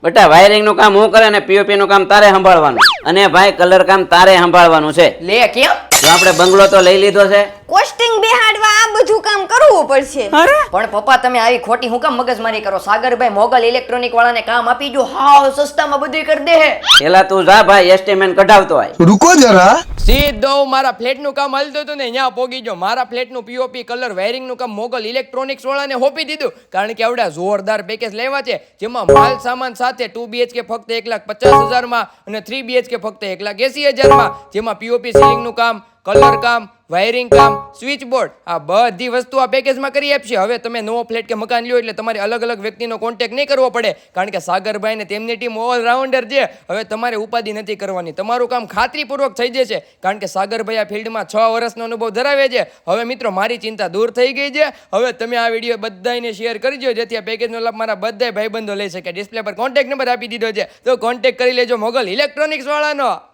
બેટા વાયરિંગ નું કામ હું કરે ને પીઓપી નું કામ તારે સંભાળવાનું અને ભાઈ કલર કામ તારે સંભાળવાનું છે. લે કેમ? જો આપણે બંગલો તો લઈ લીધો છે, કોસ્ટિંગ બેહાડવા આ બધું કામ કરવું પડશે. પણ પપ્પા તમે આવી ખોટી હું કામ મગજમારી કરો? સાગરભાઈ મોગલ ઇલેક્ટ્રોનિક વાળાને કામ આપી જો, હાવ સસ્તામાં બધું કરી દે. પેલા તું જા ભાઈ એસ્ટિમેટ કઢાવતો આય. रुको जरा સીધો મારા ફ્લેટનું કામ હાલતું હતું ને ત્યાં પોગી ગયો. મારા ફ્લેટનું પીઓપી કલર વાયરિંગનું કામ મોગલ ઇલેક્ટ્રોનિક્સ વાળાને હોપી દીધું, કારણ કે આવડા જોરદાર પેકેજ લેવા છે જેમાં માલ સામાન સાથે 2 BHK ફક્ત 1,50,000 માં અને 3 BHK ફક્ત 1,80,000 માં, જેમાં પીઓપી સીલિંગનું કામ, કલર કામ, વાયરિંગ કામ, સ્વિચ બોર્ડ, આ બધી વસ્તુ આ પેકેજમાં કરી આપશે. હવે તમે નવો ફ્લેટ કે મકાન લ્યો એટલે તમારે અલગ અલગ વ્યક્તિનો કોન્ટેક્ટ નહીં કરવો પડે, કારણ કે સાગરભાઈ ને તેમની ટીમ ઓલરાઉન્ડર છે. હવે તમારે ઉપાધિ નથી કરવાની, તમારું કામ ખાતરીપૂર્વક થઈ જશે, કારણ કે સાગરભાઈ આ ફિલ્ડમાં 6 વર્ષનો અનુભવ ધરાવે છે. હવે મિત્રો મારી ચિંતા દૂર થઈ ગઈ છે. હવે તમે આ વિડીયો બધાને શેર કરજો જેથી આ પેકેજનો લાભ મારા બધા ભાઈબંધો લઈ શકે. ડિસ્પ્લે પર કોન્ટેક્ટ નંબર આપી દીધો છે, તો કોન્ટેક્ટ કરી લેજો મોગલ ઇલેક્ટ્રોનિક્સ વાળાનો.